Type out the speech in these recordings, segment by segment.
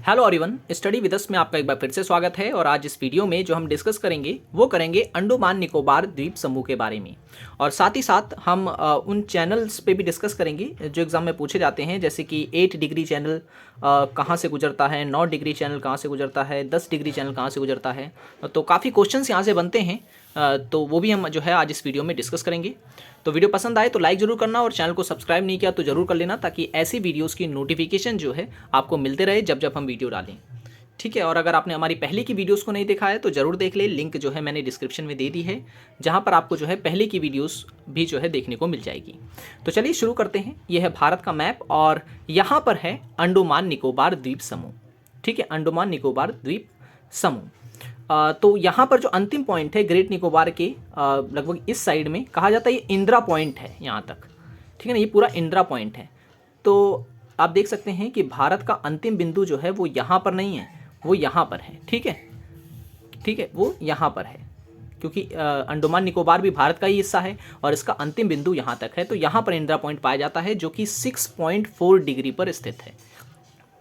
Hello everyone, study with us में आपका एक बार फिर से स्वागत है। और आज इस वीडियो में जो हम डिस्कस करेंगे वो करेंगे अंडमान निकोबार द्वीप समूह के बारे में। और साथ ही साथ हम उन चैनल्स पे भी डिस्कस करेंगे जो एग्जाम में पूछे जाते हैं, जैसे कि 8 डिग्री चैनल कहाँ से गुजरता है, 9 डिग्री चैनल कहाँ से गुजरता है, 10 डिग्री चैनल कहाँ से गुजरता है। तो काफ़ी क्वेश्चंस यहाँ से बनते हैं, तो वो भी हम जो है आज इस वीडियो में डिस्कस करेंगे। तो वीडियो पसंद आए तो लाइक ज़रूर करना, और चैनल को सब्सक्राइब नहीं किया तो ज़रूर कर लेना, ताकि ऐसी वीडियोस की नोटिफिकेशन जो है आपको मिलते रहे जब जब हम वीडियो डालें। ठीक है। और अगर आपने हमारी पहले की वीडियोस को नहीं देखा है तो ज़रूर देख ले, लिंक जो है मैंने डिस्क्रिप्शन में दे दी है, जहाँ पर आपको जो है पहले की वीडियोस भी जो है देखने को मिल जाएगी। तो चलिए शुरू करते हैं। यह है भारत का मैप और यहाँ पर है अंडमान निकोबार द्वीप समूह। ठीक है, अंडमान निकोबार द्वीप समूह। तो यहाँ पर जो अंतिम पॉइंट है ग्रेट निकोबार के लगभग इस साइड में, कहा जाता है ये इंदिरा पॉइंट है यहाँ तक। ठीक है ना, ये पूरा इंदिरा पॉइंट है। तो आप देख सकते हैं कि भारत का अंतिम बिंदु जो है वो यहाँ पर नहीं है, वो यहाँ पर है। ठीक है, ठीक है, वो यहाँ पर है, क्योंकि अंडमान निकोबार भी भारत का ही हिस्सा है और इसका अंतिम बिंदु यहाँ तक है। तो यहाँ पर इंदिरा पॉइंट पाया जाता है, जो कि 6.4 डिग्री पर स्थित है।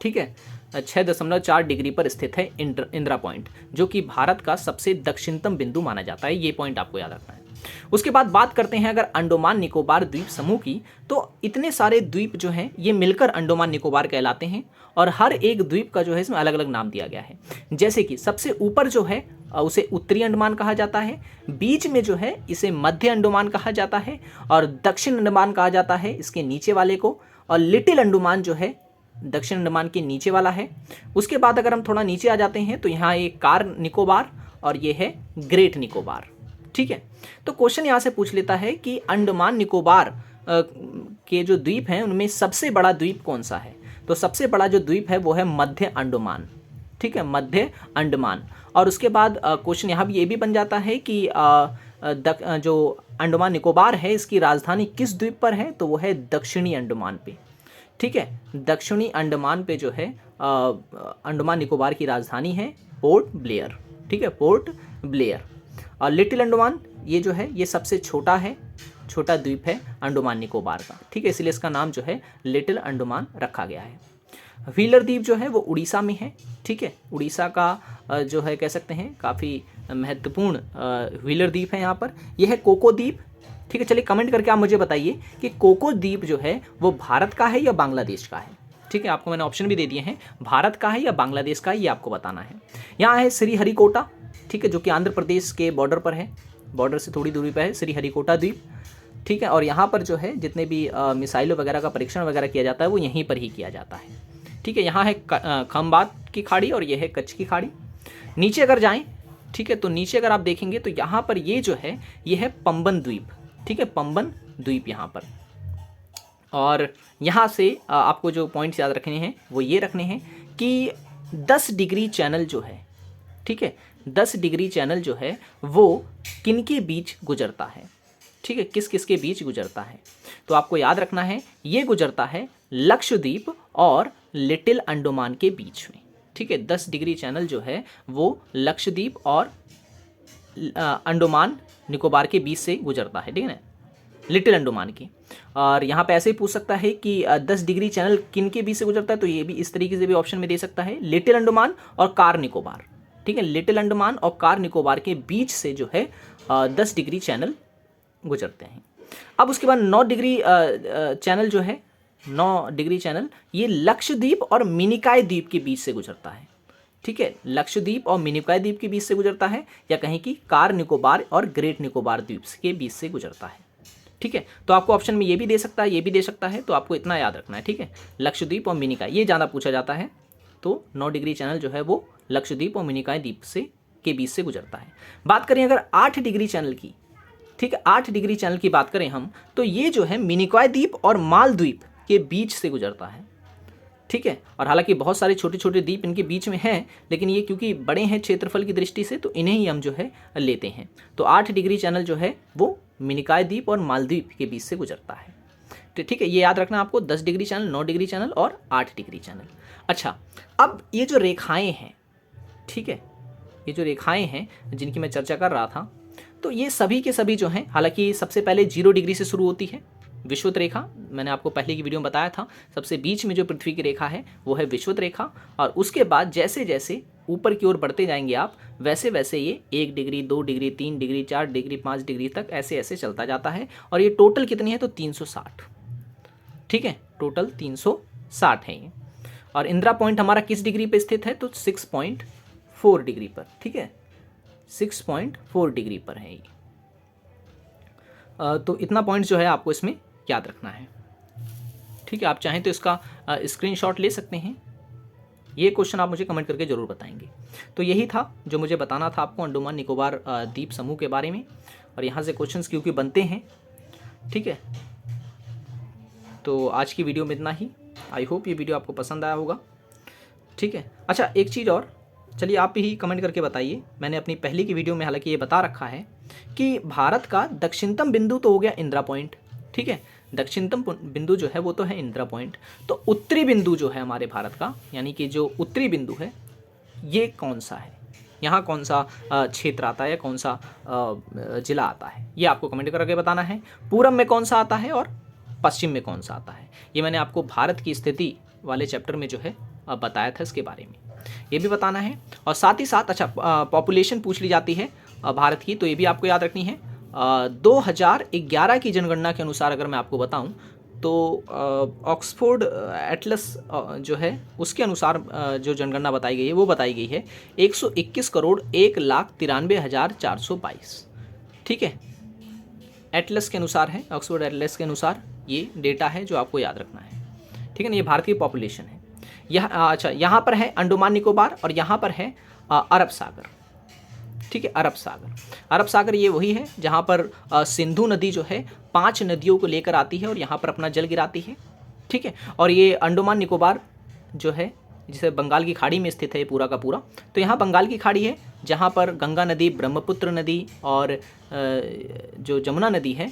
ठीक है, 6.4 डिग्री पर स्थित है इंदिरा पॉइंट, जो कि भारत का सबसे दक्षिणतम बिंदु माना जाता है। ये पॉइंट आपको याद रखना है। उसके बाद बात करते हैं अगर अंडमान निकोबार द्वीप समूह की, तो इतने सारे द्वीप जो हैं ये मिलकर अंडमान निकोबार कहलाते हैं, और हर एक द्वीप का जो है इसमें अलग अलग नाम दिया गया है। जैसे कि सबसे ऊपर जो है उसे उत्तरी अंडमान कहा जाता है, बीच में जो है इसे मध्य अंडमान कहा जाता है, और दक्षिण अंडमान कहा जाता है इसके नीचे वाले को, और लिटिल अंडमान जो है दक्षिण अंडमान के नीचे वाला है। उसके बाद अगर हम थोड़ा नीचे आ जाते हैं तो यहाँ एक कार निकोबार और ये है ग्रेट निकोबार। ठीक है, तो क्वेश्चन यहाँ से पूछ लेता है कि अंडमान निकोबार के जो द्वीप हैं उनमें सबसे बड़ा द्वीप कौन सा है। तो सबसे बड़ा जो द्वीप है वो है मध्य अंडमान। ठीक है, मध्य अंडमान। और उसके बाद क्वेश्चन यहाँ भी ये भी बन जाता है कि जो अंडमान निकोबार है इसकी राजधानी किस द्वीप पर है, तो वो है दक्षिणी अंडमान पे। ठीक है, दक्षिणी अंडमान पे जो है अंडमान निकोबार की राजधानी है पोर्ट ब्लेयर। ठीक है, पोर्ट ब्लेयर। और लिटिल अंडमान ये जो है ये सबसे छोटा है, छोटा द्वीप है अंडमान निकोबार का। ठीक है, इसलिए इसका नाम जो है लिटिल अंडमान रखा गया है। व्हीलर द्वीप जो है वो उड़ीसा में है। ठीक है, उड़ीसा का जो है कह सकते हैं काफ़ी महत्वपूर्ण व्हीलर द्वीप है यहाँ पर। यह है कोको द्वीप। ठीक है, चलिए कमेंट करके आप मुझे बताइए कि कोको द्वीप जो है वो भारत का है या बांग्लादेश का है। ठीक है, आपको मैंने ऑप्शन भी दे दिए हैं, भारत का है या बांग्लादेश का है, ये आपको बताना है। यहाँ है श्रीहरिकोटा। ठीक है, जो कि आंध्र प्रदेश के बॉर्डर पर है, बॉर्डर से थोड़ी दूरी पर है श्रीहरिकोटा द्वीप। ठीक है, और यहाँ पर जो है जितने भी मिसाइलों वगैरह का परीक्षण वगैरह किया जाता है वो यहीं पर ही किया जाता है। ठीक है, यहाँ है खंबात की खाड़ी और ये है कच्छ की खाड़ी। नीचे अगर जाएँ, ठीक है, तो नीचे अगर आप देखेंगे तो यहाँ पर ये जो है ये है पंबन द्वीप। ठीक है, पंबन द्वीप यहाँ पर। और यहाँ से आपको जो पॉइंट्स याद रखने हैं वो ये रखने हैं कि 10 डिग्री चैनल जो है, ठीक है, 10 डिग्री चैनल जो है वो किन के बीच गुजरता है। ठीक है, किस किस के बीच गुजरता है, तो आपको याद रखना है ये गुजरता है लक्षद्वीप और लिटिल अंडमान के बीच में। ठीक है, 10 डिग्री चैनल जो है वो लक्षद्वीप और अंडमान निकोबार के बीच से गुजरता है। ठीक है ना, लिटिल अंडमान की। और यहाँ पे ऐसे ही पूछ सकता है कि 10 डिग्री चैनल किन के बीच से गुजरता है, तो ये भी इस तरीके से भी ऑप्शन में दे सकता है, लिटिल अंडमान और कार निकोबार। ठीक है, लिटिल अंडमान और कार निकोबार के बीच से जो है 10 डिग्री चैनल गुजरते हैं। अब उसके बाद 9 डिग्री चैनल जो है, 9 डिग्री चैनल ये लक्षद्वीप और मिनिकॉय द्वीप के बीच से गुजरता है। ठीक है, लक्षद्वीप और मिनिकॉय द्वीप के बीच से गुजरता है, या कहीं की कार निकोबार और ग्रेट निकोबार द्वीप के बीच से गुजरता है। ठीक है, तो आपको ऑप्शन में ये भी दे सकता है, ये भी दे सकता है, तो आपको इतना याद रखना है। ठीक है, लक्षद्वीप और मिनिकॉय ये ज़्यादा पूछा जाता है, तो 9 डिग्री चैनल जो है वो लक्षद्वीप और मिनिकॉय द्वीप से के बीच से गुजरता है। बात करें अगर 8 डिग्री चैनल की, ठीक है, 8 डिग्री चैनल की बात करें हम, तो ये जो है मिनिकॉय द्वीप और मालद्वीप के बीच से गुजरता है। ठीक है, और हालांकि बहुत सारे छोटे छोटे द्वीप इनके बीच में हैं, लेकिन ये क्योंकि बड़े हैं क्षेत्रफल की दृष्टि से तो इन्हें ही हम जो है लेते हैं। तो 8 डिग्री चैनल जो है वो मिनिकॉय द्वीप और मालद्वीप के बीच से गुजरता है। तो ठीक है, ये याद रखना आपको, 10 डिग्री चैनल, 9 डिग्री चैनल और 8 डिग्री चैनल। अच्छा, अब ये जो रेखाएं हैं, ठीक है, ये जो रेखाएं हैं जिनकी मैं चर्चा कर रहा था, तो ये सभी के सभी जो हैं, हालांकि सबसे पहले 0 डिग्री से शुरू होती है। विषुवत रेखा, मैंने आपको पहले की वीडियो में बताया था, सबसे बीच में जो पृथ्वी की रेखा है वो है विषुवत रेखा। और उसके बाद जैसे जैसे ऊपर की ओर बढ़ते जाएंगे आप, वैसे वैसे ये 1 degree, 2 degree, 3 degree, 4 degree, 5 degree तक ऐसे ऐसे चलता जाता है। और ये टोटल कितनी है, तो 360। ठीक है, टोटल 360 है ये। और इंदिरा पॉइंट हमारा किस डिग्री पे स्थित है, तो 6.4 डिग्री पर। ठीक है, 6.4 डिग्री पर है ये। तो इतना पॉइंट जो है आपको इसमें याद रखना है। ठीक है, आप चाहें तो इसका स्क्रीनशॉट ले सकते हैं। ये क्वेश्चन आप मुझे कमेंट करके ज़रूर बताएंगे। तो यही था जो मुझे बताना था आपको अंडमान निकोबार द्वीप समूह के बारे में, और यहाँ से क्वेश्चंस क्योंकि बनते हैं। ठीक है, तो आज की वीडियो में इतना ही। आई होप ये वीडियो आपको पसंद आया होगा। ठीक है, अच्छा एक चीज़ और, चलिए आप ही कमेंट करके बताइए। मैंने अपनी पहले की वीडियो में हालांकि ये बता रखा है कि भारत का दक्षिणतम बिंदु तो हो गया इंदिरा पॉइंट। ठीक है, दक्षिणतम बिंदु जो है वो तो है इंदिरा पॉइंट। तो उत्तरी बिंदु जो है हमारे भारत का, यानी कि जो उत्तरी बिंदु है, ये कौन सा है, यहाँ कौन सा क्षेत्र आता है या कौन सा जिला आता है, ये आपको कमेंट करके बताना है। पूरब में कौन सा आता है और पश्चिम में कौन सा आता है, ये मैंने आपको भारत की स्थिति वाले चैप्टर में जो है बताया था, इसके बारे में ये भी बताना है। और साथ ही साथ अच्छा पॉपुलेशन पूछ ली जाती है भारत की, तो ये भी आपको याद रखनी है। 2011 की जनगणना के अनुसार अगर मैं आपको बताऊं तो ऑक्सफोर्ड एटलस जो है उसके अनुसार जो जनगणना बताई गई है वो बताई गई है 121 करोड़ 1,93,422। ठीक है, एटलस के अनुसार है, ऑक्सफोर्ड एटलस के अनुसार ये डेटा है जो आपको याद रखना है। ठीक है ना, ये भारत की पॉपुलेशन है। अच्छा यहाँ पर है अंडमान निकोबार और यहाँ पर है अरब सागर। ठीक है, अरब सागर, अरब सागर ये वही है जहाँ पर सिंधु नदी जो है 5 नदियों को लेकर आती है और यहाँ पर अपना जल गिराती है। ठीक है, और ये अंडमान निकोबार जो है जिसे बंगाल की खाड़ी में स्थित है पूरा का पूरा, तो यहाँ बंगाल की खाड़ी है जहाँ पर गंगा नदी, ब्रह्मपुत्र नदी और जो जमुना नदी है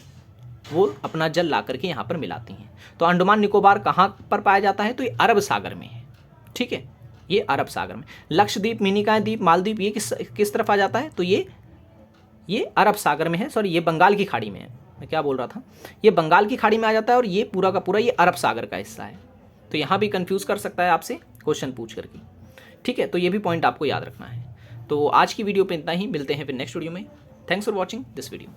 वो अपना जल ला करके यहाँ पर मिलाती हैं। तो अंडमान निकोबार कहाँ पर पाया जाता है, तो ये अरब सागर में है। ठीक है, ये अरब सागर में। लक्षद्वीप, मिनिकॉय द्वीप, मालदीव ये किस तरफ आ जाता है, तो ये अरब सागर में है। सॉरी, ये बंगाल की खाड़ी में है, मैं क्या बोल रहा था, ये बंगाल की खाड़ी में आ जाता है और ये पूरा का पूरा ये अरब सागर का हिस्सा है। तो यहाँ भी कंफ्यूज कर सकता है आपसे क्वेश्चन पूछ करके। ठीक है, तो ये भी पॉइंट आपको याद रखना है। तो आज की वीडियो पे इतना ही, मिलते हैं फिर नेक्स्ट वीडियो में। Thanks for watching this video.